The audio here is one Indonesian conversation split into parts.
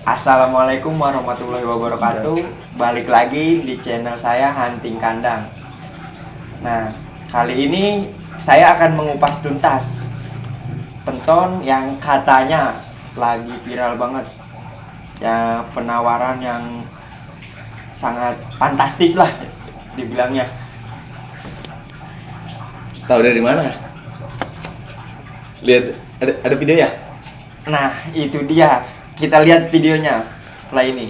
Assalamualaikum warahmatullahi wabarakatuh. Balik lagi di channel saya Hunting Kandang. Nah, kali ini saya akan mengupas tuntas penton yang katanya lagi viral banget. Ya, penawaran yang sangat fantastis lah dibilangnya. Tahu dari mana? Lihat ada video ya? Nah, itu dia. Kita lihat videonya setelah ini.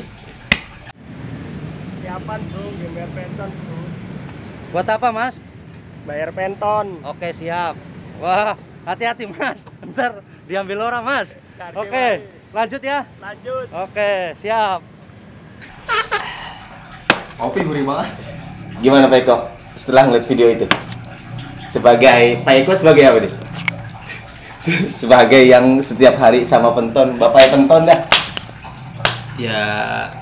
Siapan bro, game bayar penton bro. Buat apa mas? Bayar penton. Oke siap. Wah hati-hati mas, ntar diambil orang mas. Oke lanjut ya. Lanjut. Oke siap. Kopi gurih banget. Gimana Pak Eko setelah ngeliat video itu? Sebagai Pak Eko sebagai apa nih? Sebagai yang setiap hari sama penton, bapaknya penton dah. Ya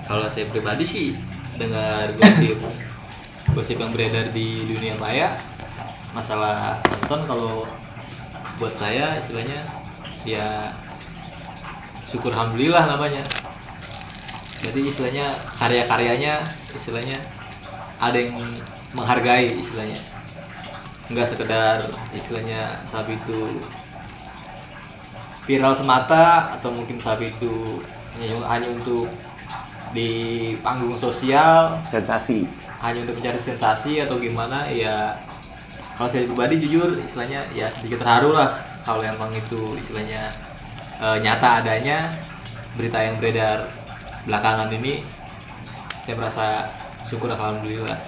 kalau saya pribadi sih dengar gosip yang beredar di dunia maya masalah penton, kalau buat saya istilahnya ya syukur alhamdulillah namanya. Jadi istilahnya karya-karyanya istilahnya ada yang menghargai istilahnya, nggak sekedar istilahnya sapi itu viral semata atau mungkin sapi itu hanya untuk di panggung sosial, Sensasi. hanya untuk mencari sensasi atau gimana. Ya kalau saya pribadi jujur istilahnya ya sedikit terharu lah kalau emang itu istilahnya nyata adanya berita yang beredar belakangan ini. Saya merasa syukur alhamdulillah.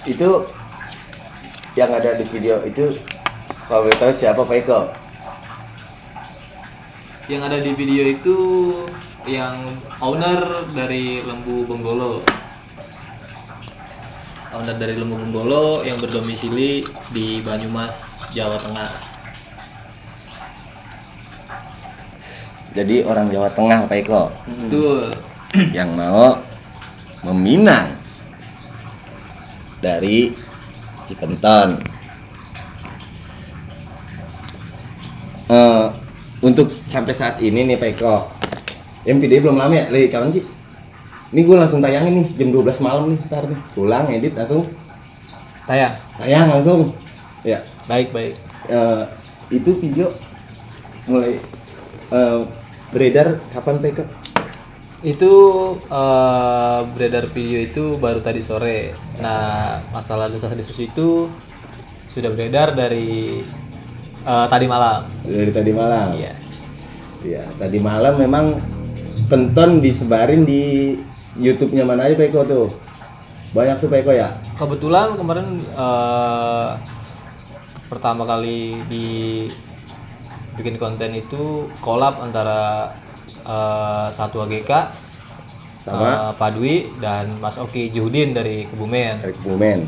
Itu yang ada di video itu, kalau boleh tahu siapa Pak Eko? Yang ada di video itu yang owner dari Lembu Benggolo. Owner dari Lembu Benggolo yang berdomisili di Banyumas, Jawa Tengah. Jadi orang Jawa Tengah Pak Eko. Betul. Yang mau meminang dari Cipenton. Untuk sampai saat ini nih Pak Eko, yang video belum lama ya, lagi kapan sih? Ini gue langsung tayangin nih jam 12 malam nih, ntar nih pulang edit langsung tayang langsung. Ya. Baik. Itu video mulai beredar kapan Pak Eko? Itu beredar video itu baru tadi sore. Nah, masalah desas-desus itu sudah beredar dari tadi malam. Dari tadi malam. Iya. Iya, tadi malam memang penton disebarin di YouTube-nya mana aja Pak Eko tuh. Banyak tuh Pak Eko ya. Kebetulan kemarin pertama kali bikin konten itu collab antara Satwa GK Sama Pak Dwi dan Mas Oki Juhudin dari Kebumen. Dari Kebumen.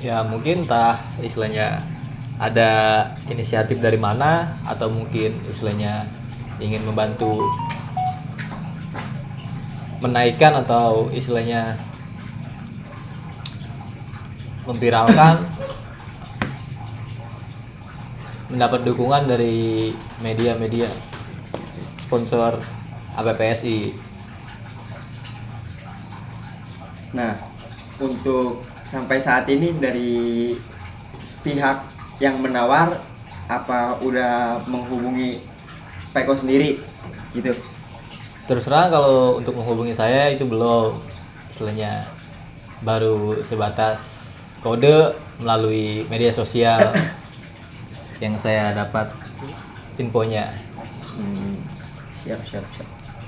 Ya mungkin entah istilahnya ada inisiatif dari mana atau mungkin istilahnya ingin membantu menaikkan atau istilahnya memviralkan, mendapat dukungan dari media-media sponsor APPSI. Nah, untuk sampai saat ini dari pihak yang menawar apa udah menghubungi Pak Eko sendiri gitu? Terus terang kalau untuk menghubungi saya itu belum, istilahnya baru sebatas kode melalui media sosial yang saya dapat infonya. Siap.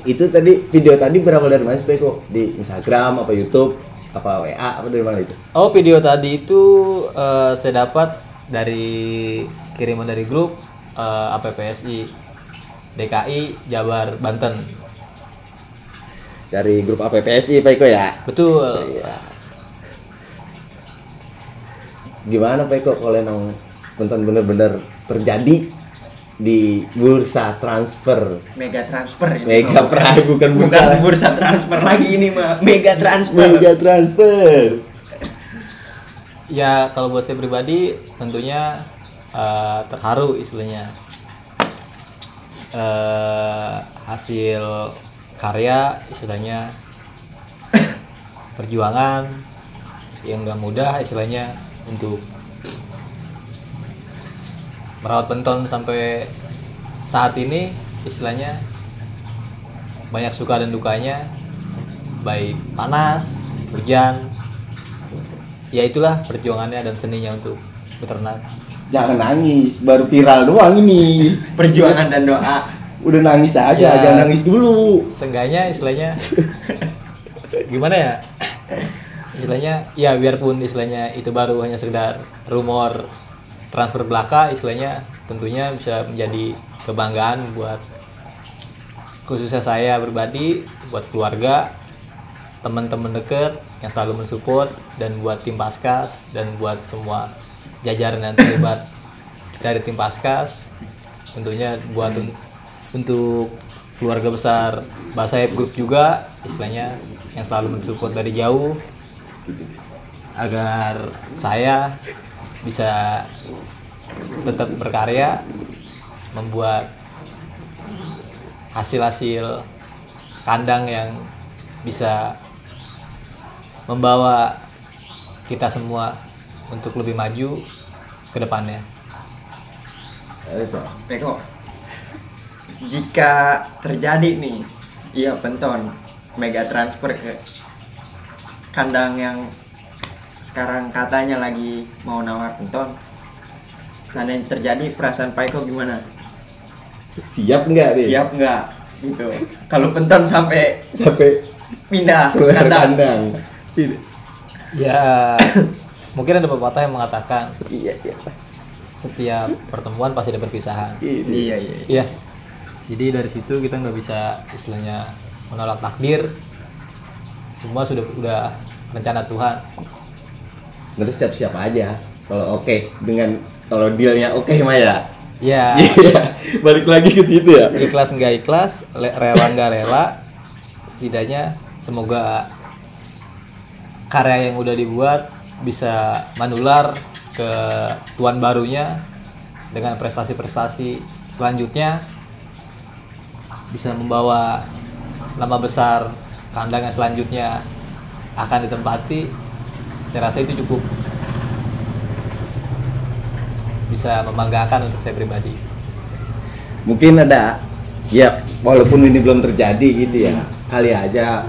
Itu tadi video tadi berawal dari mana sih Pak Eko? Di Instagram apa YouTube apa WA apa dari mana itu? Oh, video tadi itu saya dapat dari kiriman dari grup APPSI DKI Jabar Banten. Dari grup APPSI Pak Eko ya? Betul. Iya. Gimana Pak Eko kalau emang penton bener-bener terjadi di bursa transfer? Mega transfer ini. Mega bukan bursa transfer lagi ini mah. Mega transfer. Mega transfer. Ya kalau buat saya pribadi tentunya terharu istilahnya. hasil karya, istilahnya perjuangan yang nggak mudah istilahnya untuk merawat penton sampai saat ini, istilahnya banyak suka dan dukanya, baik panas, hujan, ya itulah perjuangannya dan seninya untuk beternak. Jangan nangis, baru viral doang ini. Perjuangan dan doa. Udah nangis aja, Ya, jangan nangis dulu. Seenggaknya istilahnya gimana ya? Istilahnya ya biarpun istilahnya itu baru hanya sekedar rumor transfer belaka, istilahnya tentunya bisa menjadi kebanggaan buat khususnya saya pribadi, buat keluarga, teman-teman dekat yang selalu mensupport, dan buat tim Paskas dan buat semua jajaran yang terlibat dari tim Paskas, tentunya buat untuk keluarga besar Basayap Group juga, istilahnya yang selalu mensupport dari jauh agar saya bisa tetap berkarya, membuat hasil-hasil kandang yang bisa membawa kita semua untuk lebih maju ke depannya. Peko, jika terjadi nih, iya penton mega transfer ke kandang yang sekarang katanya lagi mau nawar penton, seandainya terjadi, perasaan Pak Eko gimana? Siap nggak nih? Siap nggak? Gitu. Kalau penton sampai pindah keluar kandang. kandang. Ya, mungkin ada pepatah yang mengatakan Iya. setiap pertemuan pasti ada perpisahan. Iya. Iya. Jadi dari situ kita nggak bisa istilahnya menolak takdir. Semua udah rencana Tuhan. Nanti siap-siap aja. Kalau kalau dealnya oke mah ya. Ya, Iya. Balik lagi ke situ ya. ikhlas nggak ikhlas, rela nggak rela, setidaknya semoga karya yang udah dibuat bisa menular ke tuan barunya dengan prestasi-prestasi selanjutnya, bisa membawa nama besar kandang yang selanjutnya akan ditempati. Saya rasa itu cukup bisa membanggakan untuk saya pribadi. Mungkin ada ya, walaupun ini belum terjadi gitu ya, kali aja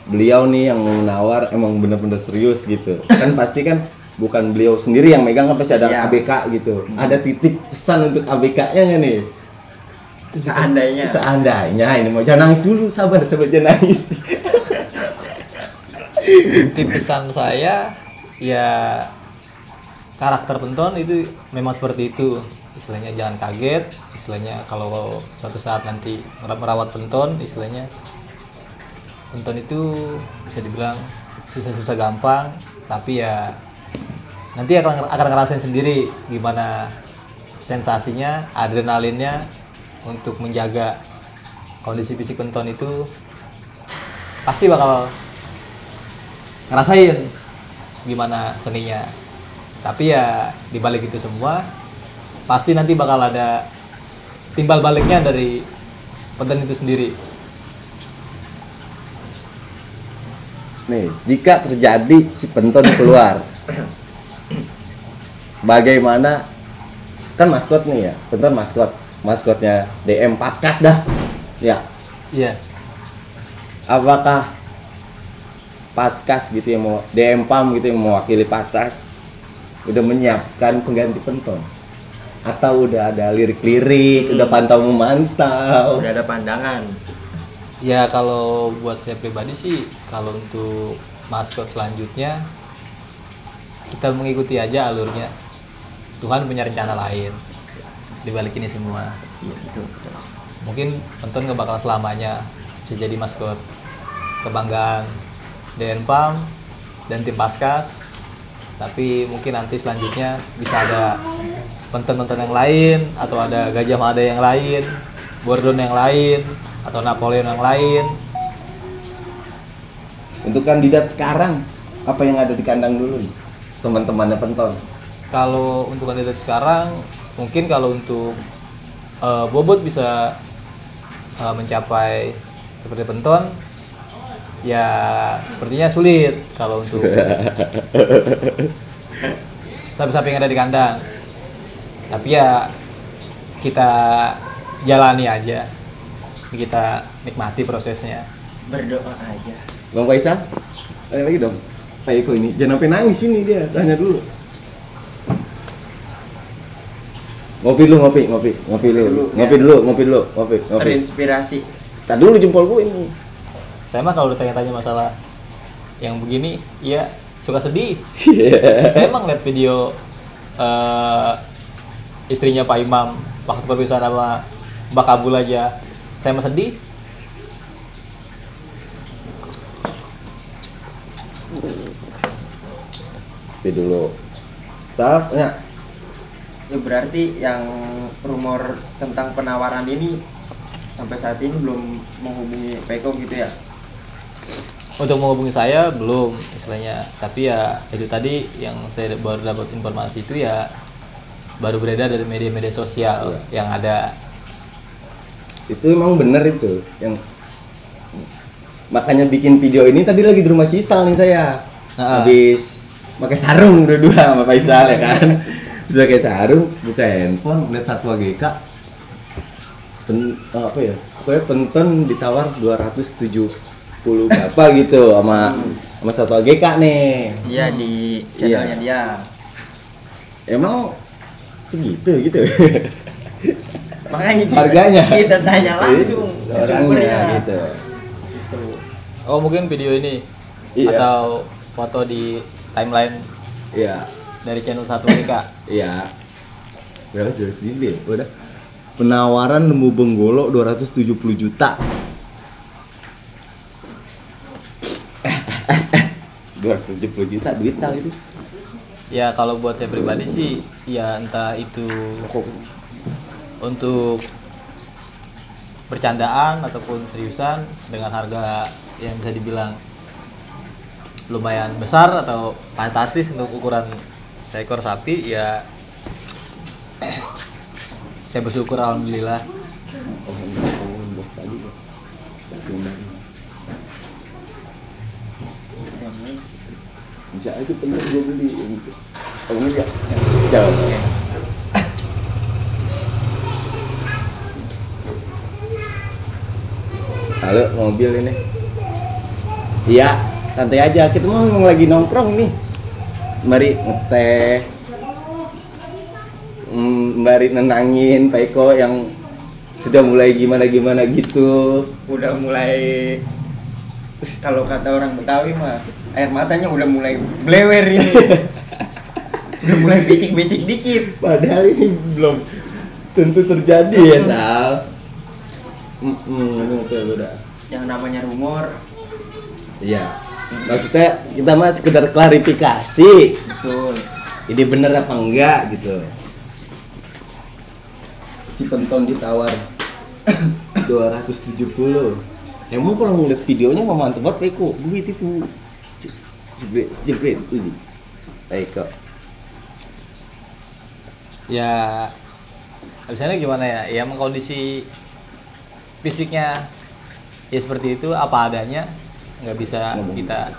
beliau nih yang menawar emang bener-bener serius gitu. Kan pasti kan bukan beliau sendiri yang megang, kan pasti ada Ya. ABK gitu. Ada titip pesan untuk ABK-nya nggak nih? Seandainya ini mau, jangan nangis dulu, sabar jangan nangis. Tip pesan saya ya, karakter penton itu memang seperti itu, istilahnya jangan kaget, istilahnya kalau suatu saat nanti merawat penton, istilahnya penton itu bisa dibilang susah-susah gampang, tapi ya nanti akan ngerasain sendiri gimana sensasinya, adrenalinnya untuk menjaga kondisi fisik penton itu. Pasti bakal ngerasain gimana seninya. Tapi ya dibalik itu semua pasti nanti bakal ada timbal baliknya dari penton itu sendiri. Nih, jika terjadi si penton keluar, bagaimana? Kan maskot nih ya, penton maskotnya DM Paskas dah. Ya, Iya. apakah Paskas gitu yang mau DM PAM gitu yang mewakili Paskas udah menyiapkan pengganti penton, atau udah ada lirik-lirik, udah pantau memantau? Udah ada pandangan. Ya kalau buat saya pribadi sih, kalau untuk maskot selanjutnya kita mengikuti aja alurnya. Tuhan punya rencana lain di balik ini semua. Iya, betul. Mungkin penton nggak bakal selamanya bisa jadi maskot kebanggaan DNPAM dan tim Paskas, tapi mungkin nanti selanjutnya bisa ada penton-penton yang lain, atau ada Gajah Mada yang lain, Gordon yang lain, atau Napoleon yang lain. Untuk kandidat sekarang, apa yang ada di kandang dulu nih, teman-temannya penton? Kalau untuk kandidat sekarang, mungkin kalau untuk bobot bisa mencapai seperti penton, ya sepertinya sulit kalau untuk sapi-sapi yang ada di kandang. Tapi ya kita jalani aja, kita nikmati prosesnya. Berdoa aja. Bang Faisal, tanya lagi dong. Pak Eko ini, jangan sampai nangis ini dia, tanya dulu. Ngopi dulu. Terinspirasi. Tadi dulu jempol gue ini. Saya mah kalau ditanya-tanya masalah yang begini, ya suka sedih. Saya emang lihat video istrinya Pak Imam waktu perpisahan sama Mbak Kabul aja, saya mah sedih. Ngopi dulu. Sal, ya. Ya berarti yang rumor tentang penawaran ini sampai saat ini belum menghubungi Peko gitu ya? Untuk menghubungi saya belum istilahnya, tapi ya itu tadi yang saya baru dapat informasi itu ya baru beredar dari media-media sosial yang ada. Itu emang bener itu yang makanya bikin video ini. Tadi lagi di rumah Sisal nih saya. Habis pakai sarung berdua sama Faisal ya kan. Terus pakai sarung, buka handphone, lihat Satwa GK. Pokoknya penton ditawar 270 berapa gitu sama Satwa GK nih. Iya, di channelnya dia. Emang segitu gitu. Makanya harganya kita tanya langsung orangnya gitu. Oh, mungkin video ini atau foto di timeline dari channel Satwa GK. Iya. Berapa jual sini? Udah. Penawaran lembu benggolo 270 juta. 270 juta duit Sal itu. Ya kalau buat saya pribadi sih ya entah itu untuk bercandaan ataupun seriusan dengan harga yang bisa dibilang lumayan besar atau fantastis untuk ukuran seekor sapi, ya saya bersyukur alhamdulillah. Bisa aja temen gue beli gitu. Kamu ya? Jauh. Halo, mobil ini. Iya, santai aja. Kita mau lagi nongkrong nih. Mari ngeteh. Mari nenangin Pak Eko yang sudah mulai gimana gitu. Udah mulai, kalau kata orang Betawi mah air matanya udah mulai blewer ini. Udah mulai becik-becik dikit. Padahal ini belum tentu terjadi ya Sal. Udah. Yang namanya rumor. Iya. Maksudnya kita mah sekedar klarifikasi. Betul. Ini bener apa enggak gitu. Si penton ditawar 270. Emang kalau ngeliat videonya mah mantep banget Peko. Duit itu. Jebret itu. Peko. Ya misalnya gimana ya? Ya emang kondisi fisiknya ya seperti itu, apa adanya, nggak bisa kita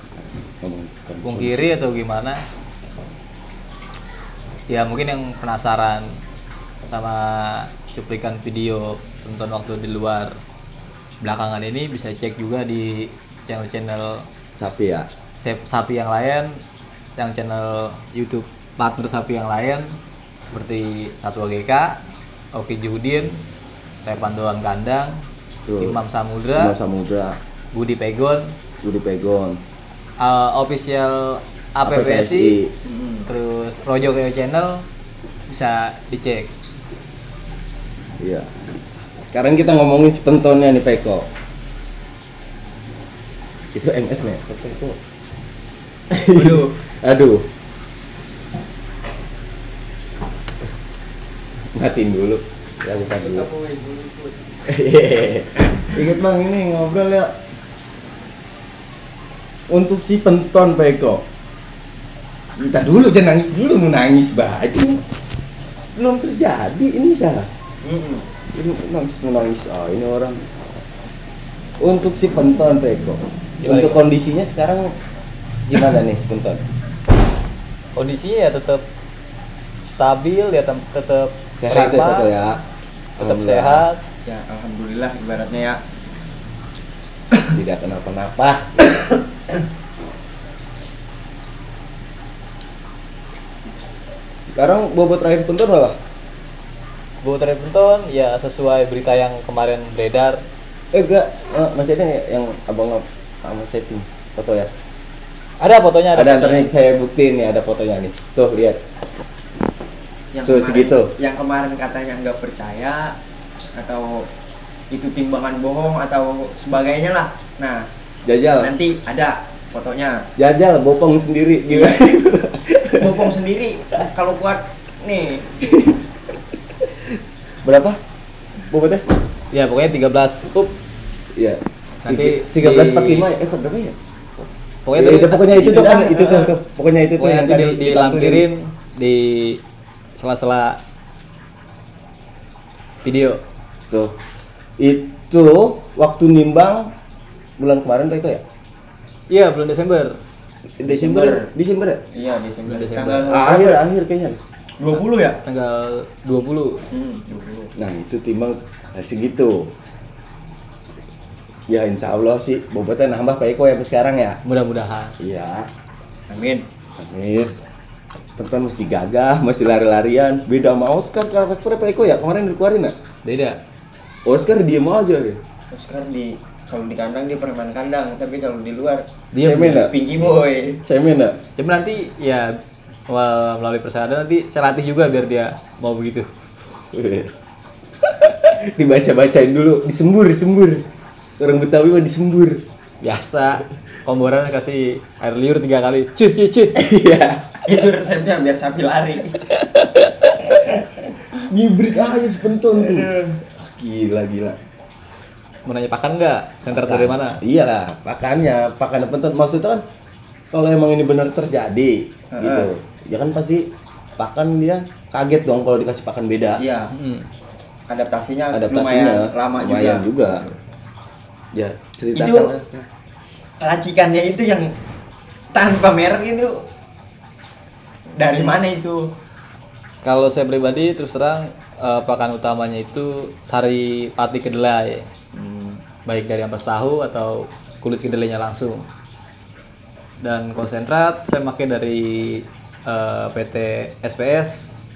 pungkiri atau gimana. Ya mungkin yang penasaran sama cuplikan video tonton waktu di luar belakangan ini bisa cek juga di channel-channel sapi ya, sapi yang lain, yang channel YouTube partner sapi yang lain seperti Satwa GK, Oki Juhudin, Pandoran Kandang, Imam Samudra, Budi Pegon, official APPSI, terus Rojo Keo Channel bisa dicek. Iya. Sekarang kita ngomongin si pentonnya nih Peko. Itu MS nih, Peko. Aduh. Matiin dulu. Ya buka dulu. Ingat Bang, ini ngobrol ya. Untuk si penton Peko. Kita dulu jangan nangis dulu, mau nangis bah. Itu belum terjadi ini salah. Ini menangis. Ini orang. Untuk si Penton Peko. Untuk kondisinya sekarang gimana nih si Penton? Kondisinya ya tetap stabil, ya tetap Sehat ya prima, Peko ya. tetap sehat. Ya alhamdulillah ibaratnya ya. Tidak kenapa-napa. Sekarang bobot terakhir Penton berapa? Bobot terakhir Penton ya sesuai berita yang kemarin beredar. Enggak, masih ada yang abang sama setting foto ya. Ada fotonya, Ada fotonya. antaranya saya buktiin nih, ada fotonya nih. Tuh lihat. Tuh, segitu. Yang kemarin katanya nggak percaya atau itu timbangan bohong atau sebagainya lah. Nah, Jajal. nanti ada fotonya. Jajal bopong sendiri gila. Bopong sendiri kalau kuat nih. Berapa? Bobotnya? Ya pokoknya 13 up. Iya. Nanti 1345 ya. Berapa ya? Pokoknya Pokoknya itu tuh kan, itu tuh. Pokoknya itu tuh pokoknya yang nanti tadi dilampirin di sela-sela video. tuh. Itu waktu nimbang bulan kemarin Pak Iko ya? Iya, bulan Desember. Desember ya? Iya, Desember. Desember. Tanggal Akhir kayaknya. 20 ya? Tanggal 20. 20. Nah, itu timbang segitu. Ya insya Allah sih bobotnya nambah Pak Iko ya sekarang ya. Mudah-mudahan. Iya. Amin. Amin. Teman masih gagah, masih lari-larian. Beda sama Oscar, kalau Oscar Pak Iko ya kemarin dikeluarin ya? Beda. Oscar diem aja ya. Oscar kalau di kandang dia preman kandang, tapi kalau di luar Dia Cemen ya? pinky boy. Cemen ya? Cuma nanti ya melalui persalinan nanti saya latih juga biar dia mau begitu. Dibaca-bacain dulu, disembur. Orang Betawi mah disembur. Biasa. Komboran kasih air liur 3 kali. Cuy. Iya. Itu resepnya biar sapi lari. Ngibrit aja sepenton tuh. Gila. Mau nanya pakan nggak? Senter dari mana? Iyalah, pakannya penton. Maksudnya kan kalau emang ini benar terjadi gitu. Ya kan pasti pakan dia kaget dong kalau dikasih pakan beda. Iya. Adaptasinya Adaptasinya lumayan lama lumayan juga. Ya, ceritakan. Itu racikannya itu yang tanpa merek itu dari mana itu? Kalau saya pribadi terus terang pakan utamanya itu sari pati kedelai. Baik dari ampas tahu atau kulit kedelainya langsung. Dan konsentrat saya pakai dari PT SPS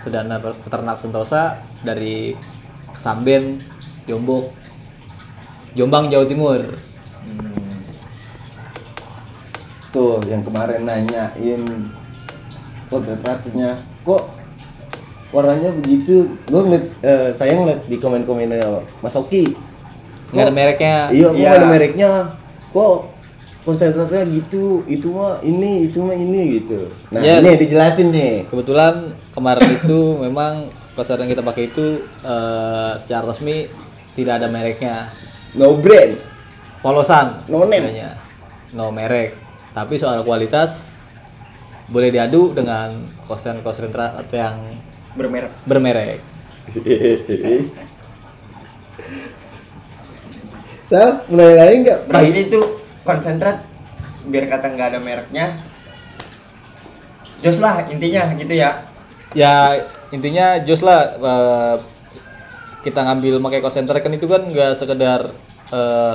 Sedana Peternak Sentosa dari Kesamben, Jombang, Jawa Timur. Tuh yang kemarin nanyain konsentratnya kok warnanya begitu. Gue ngeliat, saya ngeliat di komen-komennya Mas Oki. Nggak ada mereknya. Iya, kok Iya. ada mereknya. Kok konsentratnya gitu, itu mah ini gitu. Nah, Ya. ini dijelasin nih. Kebetulan kemarin itu memang konsentrat yang kita pakai itu secara resmi tidak ada mereknya. No brand. Polosan. No name. istilahnya. No merek. Tapi soal kualitas boleh diadu dengan konsentrat yang Bermerek. bermerek. Sal, mulai lain nggak? Berarti itu konsentrat biar kata nggak ada mereknya. Jos lah intinya gitu ya. Ya intinya jos lah kita ngambil pakai konsentrat kan itu kan nggak sekedar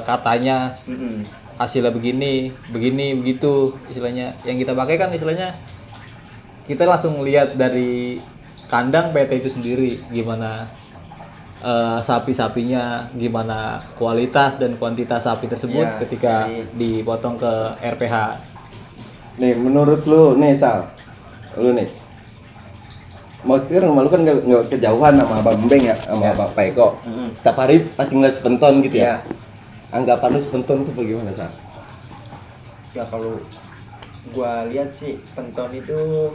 katanya hasilnya begini begitu istilahnya. Yang kita pakai kan istilahnya kita langsung lihat dari kandang PT itu sendiri gimana sapi-sapinya, gimana kualitas dan kuantitas sapi tersebut Ya, ketika jadi- dipotong ke RPH. Nih, menurut lu nih Sal, lu nih, maksudnya rumah lu kan nggak kejauhan sama Abang Beng ya, sama Pak Eko. Setiap hari pasti ngeliat sepenton gitu ya. Anggapan lu sepenton itu bagaimana Sal? Ya kalau gua lihat sih penton itu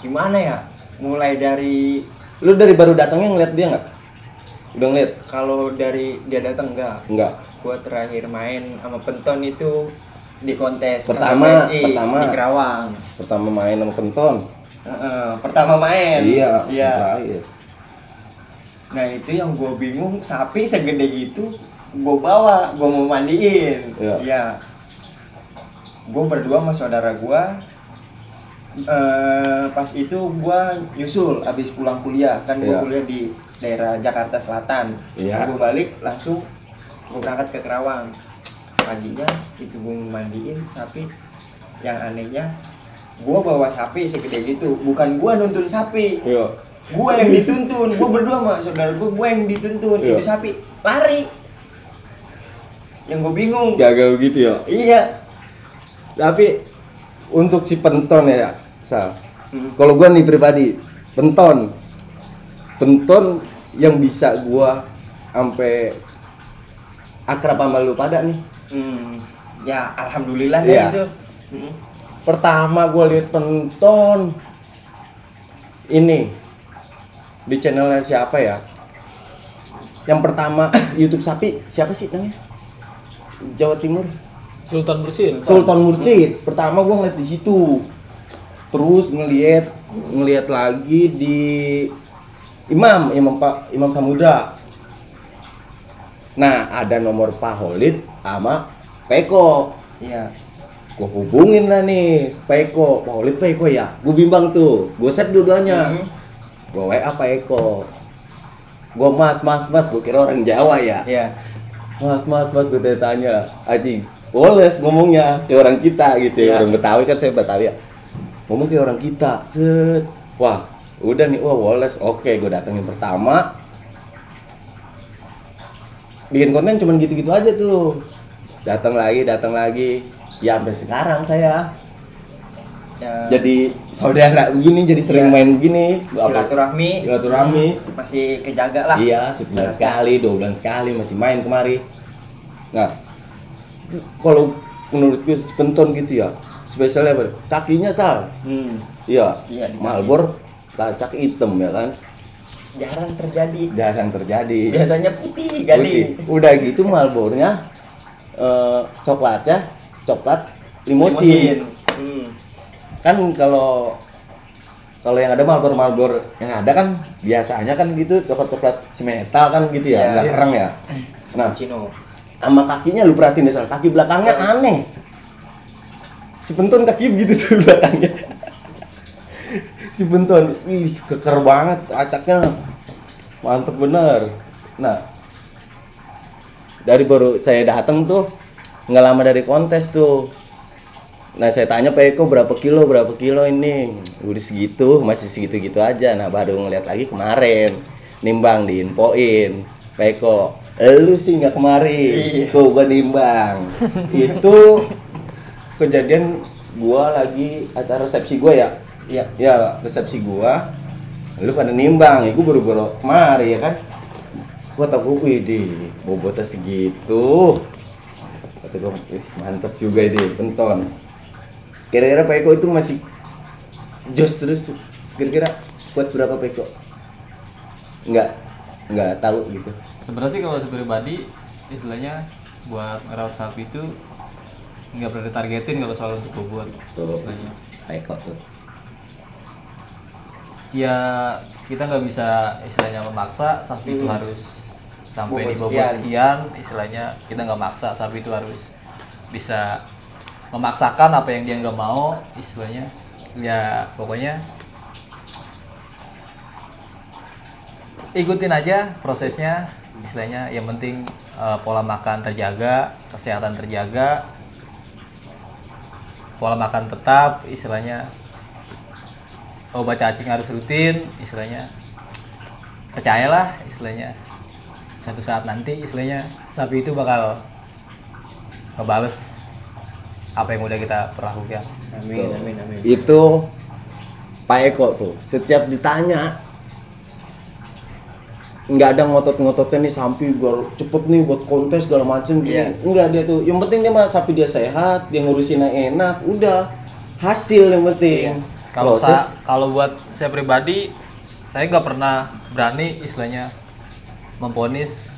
gimana ya? Mulai dari Lu dari baru datangnya ngeliat dia nggak? Udah ngeliat? kalau dari dia datang enggak. Enggak. Gua terakhir main sama penton itu di kontes Pertama KPSI di Kerawang. pertama main sama penton. Pertama main. Iya. Iya. Terakhir. Nah itu yang gue bingung, sapi segede gitu gue bawa, gue mau mandiin. Iya. Ya gue berdua sama saudara gue. Pas itu gue nyusul abis pulang kuliah, kan gue Iya. kuliah di daerah Jakarta Selatan. Iya. Gue balik langsung gue berangkat ke Kerawang. Paginya itu gue mandiin sapi. Yang anehnya gue bawa sapi segede gitu, bukan gue nuntun sapi, Iya. gue yang dituntun. Gue berdua sama saudara gue yang dituntun. Iya. Itu sapi lari. Yang gue bingung. Gagal gitu ya. Iya. Tapi untuk si penton ya, Sal. Hmm. Kalau gua nih pribadi, penton yang bisa gua sampai akrab sama lu pada nih. Ya alhamdulillah Iya. ya itu. Pertama gua lihat penton ini di channelnya siapa ya? Yang pertama YouTube sapi siapa sih namanya? Jawa Timur. Sultan Bersin. Sultan Mursyid. Pertama gua ngeliat di situ. Terus ngeliat lagi di Imam Samudra. Nah, ada nomor Pak Holid sama Peko. Iya. Gua hubungin lah nih Peko, Pak Holid Peko ya. Gua bimbang tuh. Gua set dua-duanya. Gua WA Peko. Gua mas, gua kira orang Jawa ya. Iya. Mas, gue tanya, Aji, Woles ngomongnya kayak orang kita gitu ya, orang Betawi kan saya Betawi ya. Ngomong kayak orang kita, set. Wah, udah nih, wah Woles, oke, gue datengin pertama. Bikin konten cuman gitu-gitu aja tuh. Datang lagi, ya sampai sekarang saya. Ya, Jadi saudara begini, jadi sering Iya. main begini. silaturahmi masih kejaga lah. Iya, sebulan sekali, 2 bulan sekali masih main kemari. Nah, kalau menurut gue penton gitu ya, spesialnya apa? Kakinya Sal. Iya, Iya, di kaki. Malbor lacak hitam ya kan. Jarang terjadi. Jarang terjadi. Biasanya putih gali. Putih. Udah gitu Malbornya coklatnya coklat limosin. Kan kalau yang ada Marlboro yang ada kan biasanya kan gitu coklat si metal kan gitu ya, Iya. nggak kereng ya. Nah, Cino. sama kakinya lu perhatiin deh, Sal, kaki belakangnya aneh. Si penton kaki begitu tuh belakangnya. Si penton, wih keker banget acaknya, mantep bener. Nah, dari baru saya datang tuh nggak lama dari kontes tuh. Nah saya tanya Pak Eko berapa kilo ini, udah segitu, masih segitu-gitu aja. Nah baru ngeliat lagi kemarin nimbang diinfoin Pak Eko, lu sih nggak kemari, tuh gua nimbang. Itu kejadian gua lagi acara resepsi gua ya, ya resepsi gua, lu pada nimbang, ya gua baru kemari ya kan. Gua tau gue di bobotnya segitu, kata gua mantep juga deh penton. Kira-kira Pak Eko itu masih jos terus, kira-kira buat berapa Pak Eko? Nggak tahu gitu. Sebenarnya sih kalau saya pribadi istilahnya buat ngerawat sapi itu nggak pernah ditargetin kalau soal untuk bobot istilahnya. Pak Eko tuh. Ya kita nggak bisa istilahnya memaksa sapi itu harus sampai di Bobot bobot sekian. Istilahnya kita nggak maksa sapi itu harus bisa memaksakan apa yang dia nggak mau, istilahnya ya pokoknya ikutin aja prosesnya, istilahnya yang penting pola makan terjaga, kesehatan terjaga, pola makan tetap, istilahnya obat cacing harus rutin, istilahnya percayalah, istilahnya satu saat nanti istilahnya sapi itu bakal ngebales apa yang udah kita perlakukan. Amin. Itu Pak Eko tuh setiap ditanya nggak ada ngotot-ngototnya nih sapi gua cepet nih buat kontes segala macem gini. Enggak, dia tuh yang penting dia mah sapi dia sehat, dia ngurusinnya enak, udah hasil yang penting. Kalau buat saya pribadi, saya nggak pernah berani istilahnya memponis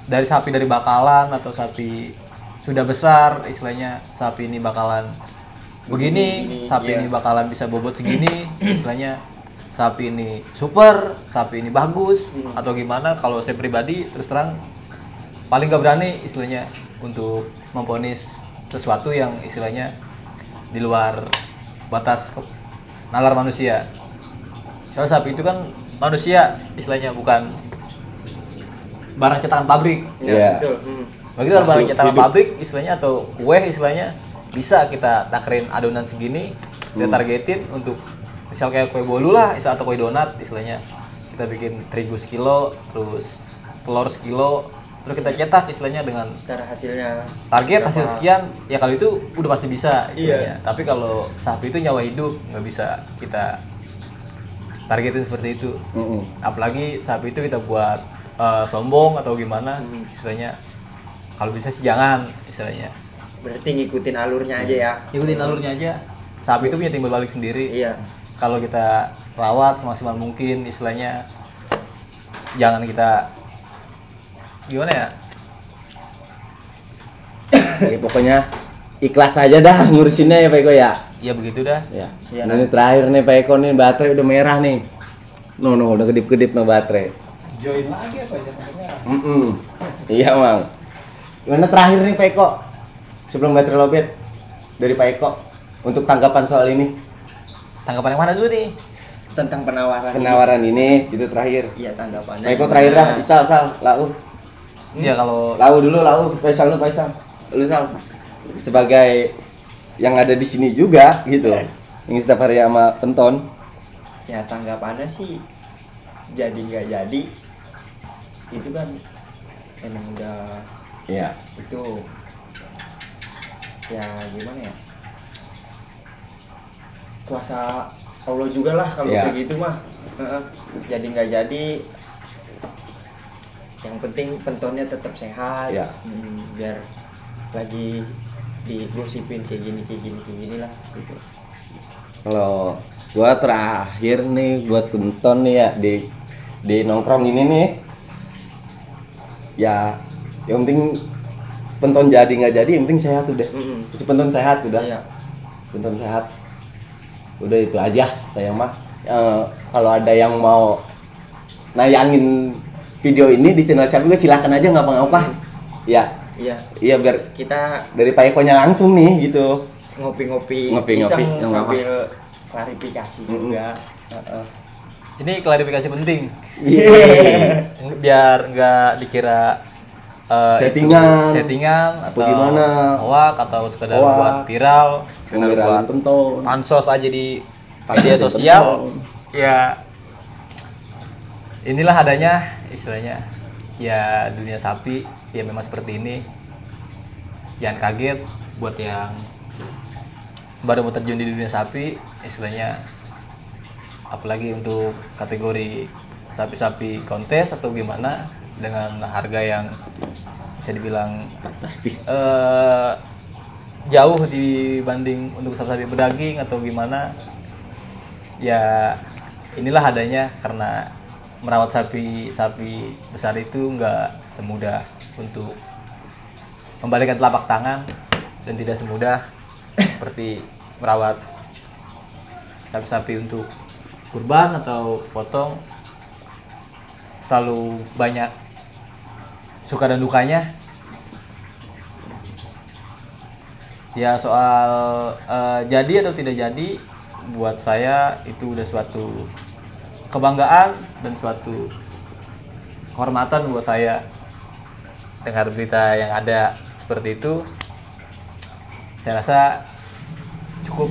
dari sapi dari bakalan atau sapi sudah besar, istilahnya sapi ini bakalan begini, sapi ini bakalan bisa bobot segini, istilahnya sapi ini super, sapi ini bagus atau gimana. Kalau saya pribadi terus terang paling gak berani istilahnya untuk memvonis sesuatu yang istilahnya di luar batas nalar manusia. Soalnya sapi itu kan manusia istilahnya, bukan barang cetakan pabrik. Iya. Betul. Bagi kalau barang Makhluk cetakan hidup. pabrik istilahnya atau kue istilahnya bisa kita takarin adonan segini, kita targetin untuk misal kayak kue bolu lah, atau kue donat istilahnya. Kita bikin terigu sekilo, terus telur sekilo, terus kita cetak istilahnya dengan Cara hasilnya target berapa? hasil sekian, ya kalau itu udah pasti bisa istilahnya. Iya. Tapi kalau sapi itu nyawa hidup, nggak bisa kita targetin seperti itu. Apalagi sapi itu kita buat sombong atau gimana istilahnya. Kalau bisa sih jangan istilahnya. Berarti ngikutin alurnya aja ya. Ikutin alurnya aja. Sapi itu punya timbal balik sendiri. Iya. Kalau kita rawat semaksimal mungkin istilahnya, jangan kita gimana ya? Ya, pokoknya ikhlas aja dah ngurusinnya ya Pak Eko ya. Ya begitu dah. Ya. Iya, Nah, ini terakhir nih Pak Eko nih, baterai udah merah nih. No, udah kedip-kedip no baterai. Join lagi apa ya maksudnya? Iya, Mang. Gimana terakhir nih Pak Eko? Sebelum baterai lobet dari Pak Eko untuk tanggapan soal ini. Tanggapan yang mana dulu nih? Tentang penawaran. Penawaran ini itu terakhir. Iya, tanggapannya. Pak Eko terakhir dah, Isal, lau. Ya kalau Lau dulu, Faisal lu, Faisal. Lu Sal. Sebagai yang ada di sini juga gitu. Yang setiap hari sama penton. Ya, tanggapannya sih jadi nggak jadi. Itu kan emang udah Iya. itu ya gimana ya, kuasa Allah juga lah kalau Iya. kayak gitu mah. Jadi nggak jadi, yang penting pentonnya tetap sehat. Iya. Biar lagi digosipin kayak gini lah gitu. Kalau gua terakhir nih buat penton nih ya di nongkrong ini nih. Ya, yang penting penton jadi nggak jadi, yang penting sehat udah. Si penton sehat udah. Iya. Penton sehat. Udah itu aja saya mah. Kalau ada yang mau nayangin video ini di channel saya juga silakan aja, nggak apa-apa. Ya, Iya, iya biar kita dari Pak Eko-nya langsung nih gitu. ngopi-ngopi Ngopi-ngopi, iseng nggak apa-apa. sambil klarifikasi juga. ini klarifikasi penting. Iya. Biar nggak dikira Settingan. itu settingan atau gimana. hoak atau sekedar Hoak. buat viral, sekedar Ngeviralin buat penton. pansos aja di Pansos media di sosial. penton. Ya inilah adanya istilahnya. Ya dunia sapi ya memang seperti ini. Jangan kaget buat yang baru mau terjun di dunia sapi istilahnya, apalagi untuk kategori sapi-sapi kontes atau gimana dengan harga yang bisa dibilang Pasti. jauh dibanding untuk sapi-sapi berdaging atau gimana. Ya inilah adanya, karena merawat sapi besar itu nggak semudah untuk membalikkan telapak tangan, dan tidak semudah seperti merawat sapi-sapi untuk kurban atau potong. Selalu banyak suka dan dukanya. Ya soal jadi atau tidak jadi, buat saya itu udah suatu kebanggaan dan suatu kehormatan buat saya. Dengar berita yang ada seperti itu, saya rasa cukup